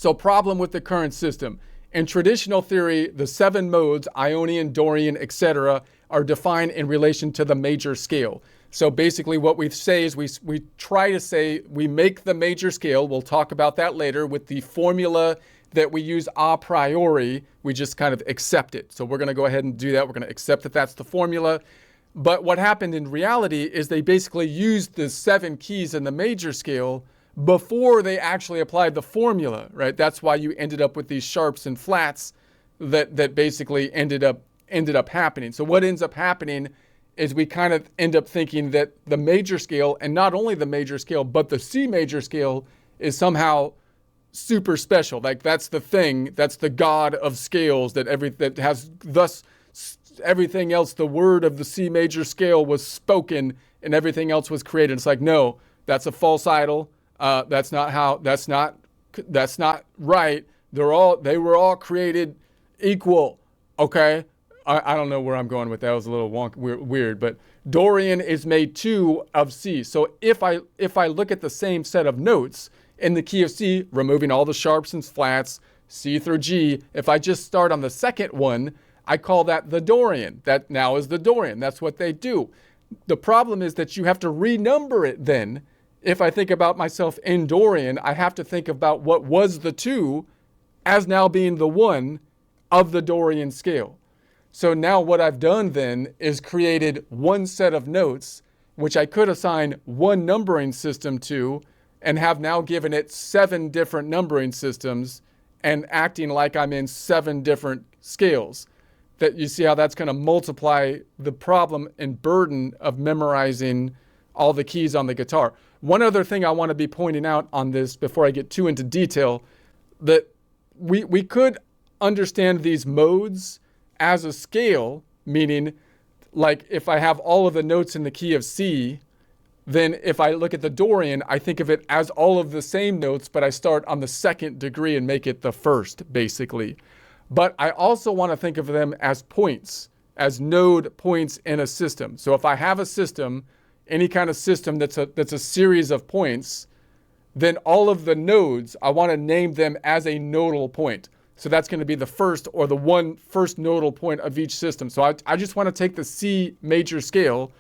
So problem with the current system. In traditional theory, the 7 modes, Ionian, Dorian, etc., are defined in relation to the major scale. So basically what we say is we try to say we make the major scale. We'll talk about that later with the formula that we use a priori. We just kind of accept it. So we're going to go ahead and do that. We're going to accept that that's the formula. But what happened in reality is they basically used the 7 keys in the major scale before they actually applied the formula, right? That's why you ended up with these sharps and flats that basically ended up happening. So what ends up happening is we kind of end up thinking that the major scale, and not only the major scale, but the C major scale is somehow super special. Like that's the thing, that's the god of scales that has thus everything else, the word of the C major scale was spoken and everything else was created. It's like, no, that's a false idol. That's not right. They were all created equal. Okay. I don't know where I'm going with that. It was a little weird, but Dorian is made 2 of C. So if I look at the same set of notes in the key of C, removing all the sharps and flats, C through G, if I just start on the second one, I call that the Dorian. That now is the Dorian. That's what they do. The problem is that you have to renumber it then. If I think about myself in Dorian, I have to think about what was the 2 as now being the 1 of the Dorian scale. So now what I've done then is created one set of notes, which I could assign one numbering system to, and have now given it 7 different numbering systems and acting like I'm in 7 different scales. That you see how that's going to multiply the problem and burden of memorizing all the keys on the guitar. One other thing I want to be pointing out on this before I get too into detail, that we could understand these modes as a scale, meaning like if I have all of the notes in the key of C, then if I look at the Dorian, I think of it as all of the same notes, but I start on the 2nd degree and make it the 1st, basically. But I also want to think of them as points, as node points in a system. So if I have a system, any kind of system that's a series of points, then all of the nodes, I want to name them as a nodal point. So that's going to be the first or the first nodal point of each system. So I just want to take the C major scale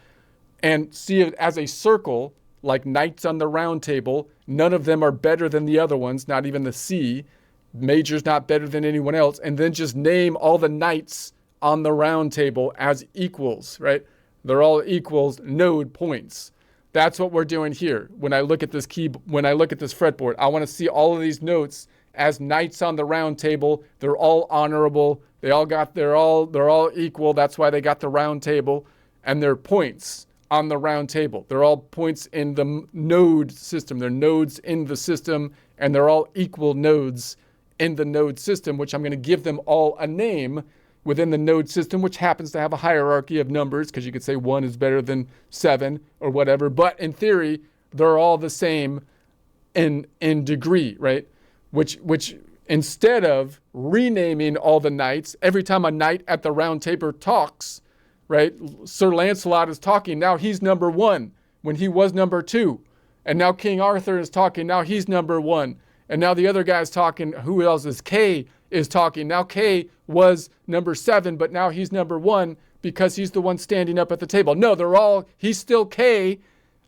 and see it as a circle, like knights on the round table. None of them are better than the other ones, not even the C. Major's not better than anyone else. And then just name all the knights on the round table as equals, right? They're all equals node points. That's what we're doing here. When I look at this fretboard, I want to see all of these notes as knights on the round table. They're all honorable. They're all equal. That's why they got the round table. And they're points on the round table. They're all points in the node system. They're nodes in the system, and they're all equal nodes in the node system, which I'm going to give them all a name within the node system, which happens to have a hierarchy of numbers, because you could say 1 is better than 7 or whatever. But in theory, they're all the same in degree, right? Which instead of renaming all the knights, every time a knight at the round table talks, right? Sir Lancelot is talking, now he's number 1 when he was number 2. And now King Arthur is talking, now he's number 1. And now the other guy's talking, who else is Kay is talking. Now Kay was number 7, but now he's number 1 because he's the one standing up at the table. No, he's still Kay.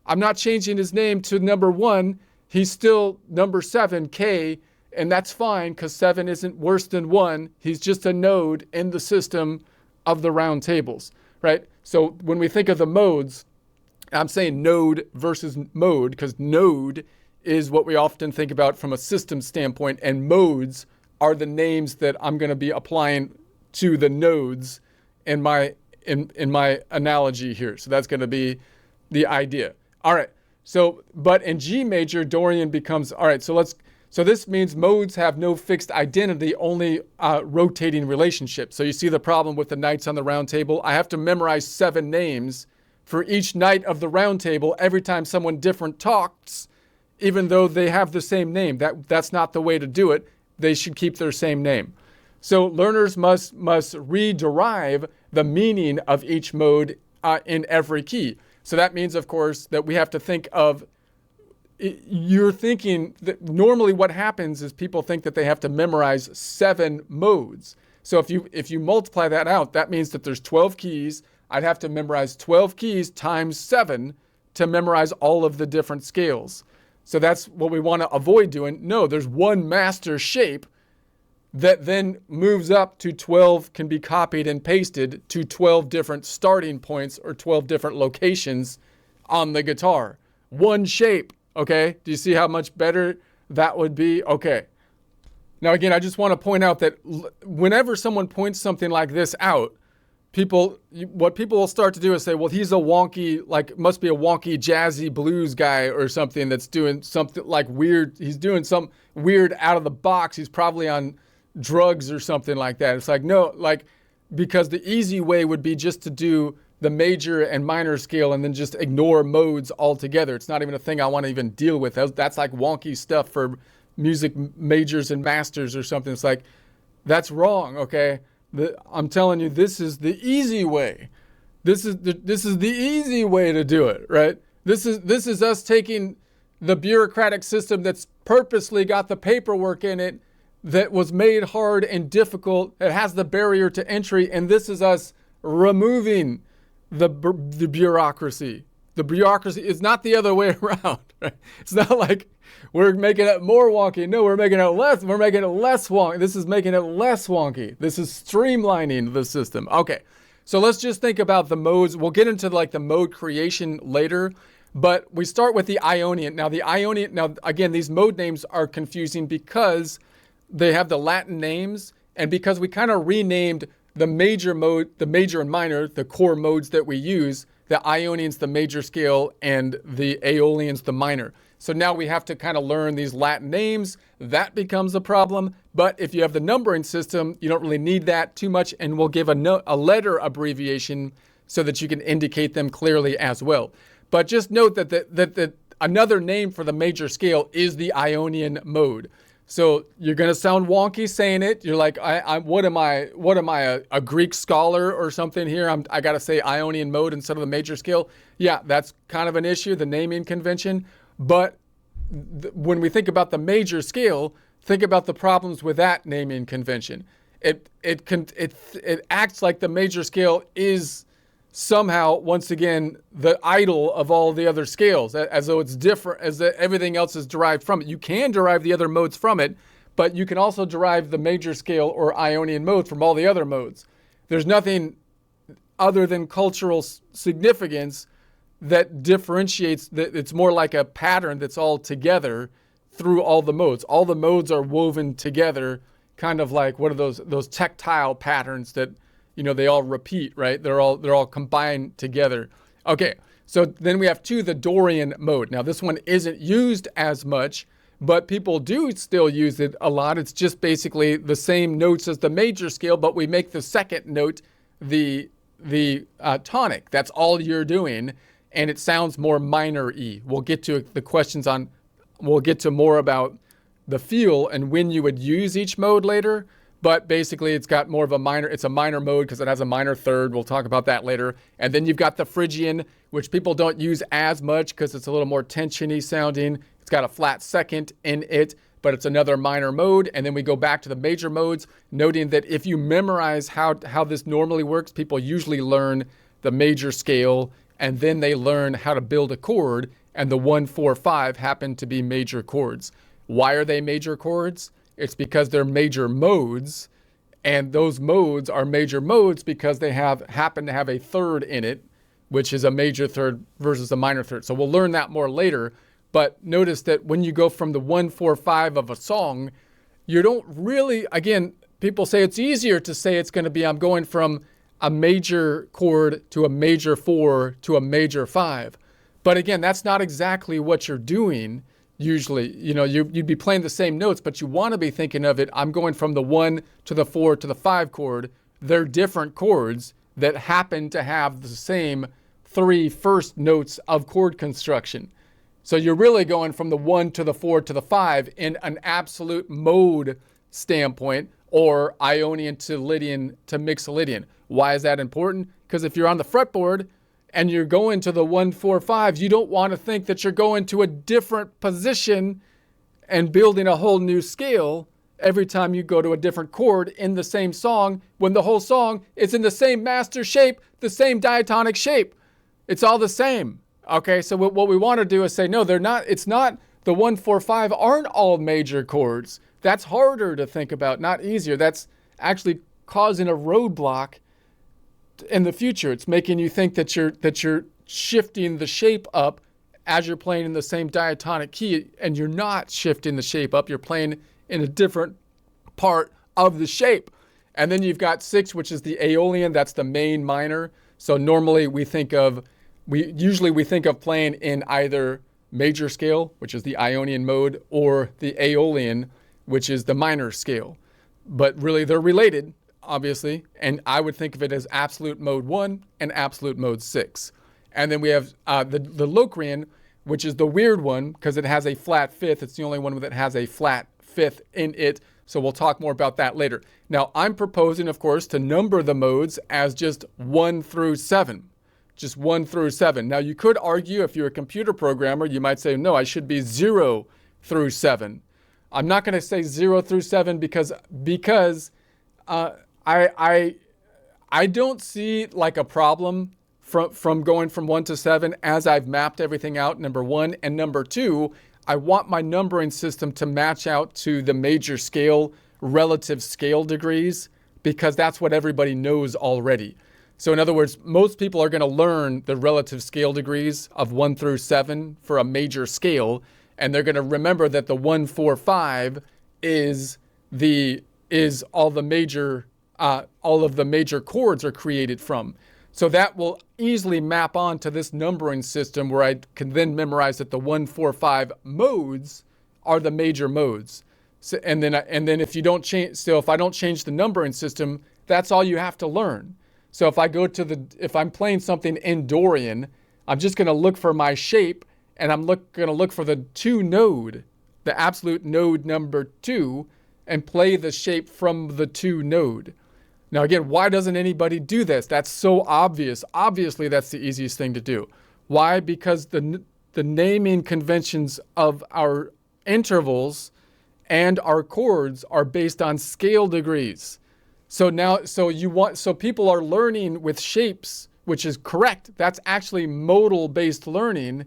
I'm not changing his name to number 1. He's still number 7, Kay. And that's fine because 7 isn't worse than 1. He's just a node in the system of the round tables, right? So when we think of the modes, I'm saying node versus mode because node is what we often think about from a system standpoint, and modes are the names that I'm going to be applying to the nodes in my analogy here. So that's going to be the idea. All right. So, but in G major, Dorian becomes, all right, so this means modes have no fixed identity, only rotating relationships. So you see the problem with the knights on the round table. I have to memorize 7 names for each knight of the round table every time someone different talks, even though they have the same name. That's not the way to do it. They should keep their same name. So learners must rederive the meaning of each mode in every key. So that means, of course, that we have to think of you're thinking that normally what happens is people think that they have to memorize 7 modes. So if you multiply that out, that means that there's 12 keys. I'd have to memorize 12 keys times 7 to memorize all of the different scales. So that's what we want to avoid doing. No, there's one master shape that then moves up to 12, can be copied and pasted to 12 different starting points or 12 different locations on the guitar. One shape, okay? Do you see how much better that would be? Okay. Now, again, I just want to point out that whenever someone points something like this out, what people will start to do is say, well, he's a wonky, like, must be a wonky jazzy blues guy or something that's doing something like weird. He's doing some weird out of the box. He's probably on drugs or something like that. It's like, no, like, because the easy way would be just to do the major and minor scale and then just ignore modes altogether. It's not even a thing I want to even deal with. That's like wonky stuff for music majors and masters or something. It's like, that's wrong, okay? I'm telling you, this is the easy way. This is the easy way to do it, right? This is us taking the bureaucratic system that's purposely got the paperwork in it that was made hard and difficult. It has the barrier to entry, and this is us removing the bureaucracy. The bureaucracy is not the other way around. Right? It's not like we're making it more wonky. No, we're making it less. We're making it less wonky. This is making it less wonky. This is streamlining the system. Okay, so let's just think about the modes. We'll get into like the mode creation later, but we start with the Ionian. Now again, these mode names are confusing because they have the Latin names, and because we kind of renamed the major mode, the major and minor, the core modes that we use. The Ionian's the major scale and the Aeolian's the minor. So now we have to kind of learn these Latin names. That becomes a problem. But if you have the numbering system, you don't really need that too much. And we'll give a letter abbreviation so that you can indicate them clearly as well. But just note that another name for the major scale is the Ionian mode. So you're going to sound wonky saying it. You're like, what am I, a Greek scholar or something here? I got to say Ionian mode instead of the major scale. Yeah, that's kind of an issue, the naming convention. But when we think about the major scale, think about the problems with that naming convention. It acts like the major scale is somehow, once again, the idol of all the other scales, as though it's different, as though everything else is derived from it. You can derive the other modes from it, but you can also derive the major scale or Ionian mode from all the other modes. There's nothing other than cultural significance that differentiates, that it's more like a pattern that's all together through all the modes. All the modes are woven together, kind of like what are those tactile patterns that, you know, they all repeat, right? They're all combined together. Okay, so then we have the Dorian mode. Now this one isn't used as much, but people do still use it a lot. It's just basically the same notes as the major scale, but we make the second note the tonic. That's all you're doing, and it sounds more minor-y. We'll get to the questions on, we'll get to more about the feel and when you would use each mode later. But basically, it's got more of a minor, it's a minor mode because it has a minor third. We'll talk about that later. And then you've got the Phrygian, which people don't use as much because it's a little more tension-y sounding. It's got a flat second in it, but it's another minor mode. And then we go back to the major modes, noting that if you memorize how this normally works, people usually learn the major scale, and then they learn how to build a chord, and the 1, 4, 5 happen to be major chords. Why are they major chords? It's because they're major modes, and those modes are major modes because they happen to have a third in it, which is a major third versus a minor third. So we'll learn that more later. But notice that when you go from the 1, 4, 5 of a song, you don't really, again, people say it's easier to say it's going to be, I'm going from a major chord to a major 4 to a major 5. But again, that's not exactly what you're doing. Usually, you know, you'd be playing the same notes, but you want to be thinking of it, I'm going from the 1 to the 4 to the 5 chord. They're different chords that happen to have the same 3 first notes of chord construction. So you're really going from the 1 to the 4 to the 5 in an absolute mode standpoint, or Ionian to Lydian to Mixolydian. Why is that important? Because if you're on the fretboard and you're going to the 1, 4, 5, you don't want to think that you're going to a different position and building a whole new scale every time you go to a different chord in the same song, when the whole song is in the same master shape, the same diatonic shape. It's all the same. Okay, so what we want to do is say, no, they're not. It's not the 1, 4, 5 aren't all major chords. That's harder to think about, not easier. That's actually causing a roadblock in the future. It's making you think that you're shifting the shape up as you're playing in the same diatonic key, and you're not shifting the shape up. You're playing in a different part of the shape. And then you've got 6, which is the Aeolian. That's the main minor. So normally we think of playing in either major scale, which is the Ionian mode, or the Aeolian, which is the minor scale. But really they're related, obviously. And I would think of it as absolute mode 1 and absolute mode 6. And then we have the Locrian, which is the weird one because it has a flat fifth. It's the only one that has a flat fifth in it. So we'll talk more about that later. Now, I'm proposing, of course, to number the modes as just 1 through 7. Just 1 through 7. Now, you could argue, if you're a computer programmer, you might say, no, I should be 0 through 7. I'm not going to say 0 through 7 because I don't see like a problem from going from 1 to 7 as I've mapped everything out, number 1. And number 2, I want my numbering system to match out to the major scale relative scale degrees, because that's what everybody knows already. So in other words, most people are going to learn the relative scale degrees of 1 through 7 for a major scale, and they're going to remember that the 1, 4, 5 is all of the major chords are created from. So that will easily map on to this numbering system where I can then memorize that the 1, 4, 5 modes are the major modes. So, and then if I don't change the numbering system, that's all you have to learn. So if I'm playing something in Dorian, I'm just going to look for my shape, and I'm going to look for the 2 node, the absolute node number 2, and play the shape from the 2 node. Now, again, why doesn't anybody do this? That's so obvious. Obviously, that's the easiest thing to do. Why? Because the naming conventions of our intervals and our chords are based on scale degrees. So people are learning with shapes, which is correct. That's actually modal-based learning.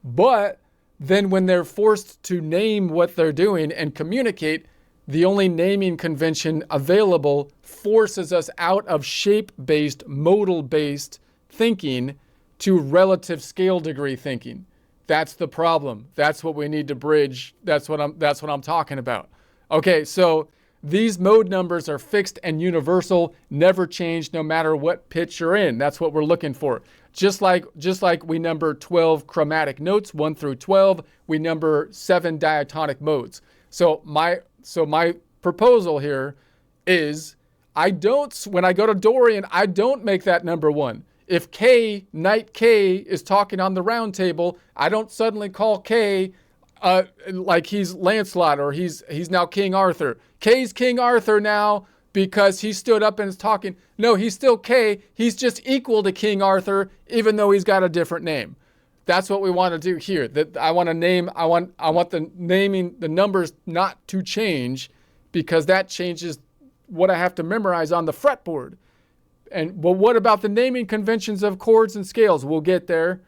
But then when they're forced to name what they're doing and communicate, the only naming convention available forces us out of shape-based, modal-based thinking to relative scale degree thinking. That's the problem. That's what we need to bridge. That's what I'm talking about. Okay, so these mode numbers are fixed and universal, never change no matter what pitch you're in. That's what we're looking for. Just like we number 12 chromatic notes, 1 through 12, we number 7 diatonic modes. So my proposal here is when I go to Dorian, I don't make that number 1. If Knight K is talking on the round table, I don't suddenly call K like he's Lancelot or he's now King Arthur. K's King Arthur now because he stood up and is talking. No, he's still K. He's just equal to King Arthur, even though he's got a different name. That's what we want to do here. That I want the naming, the numbers not to change, because that changes what I have to memorize on the fretboard. But what about the naming conventions of chords and scales? We'll get there.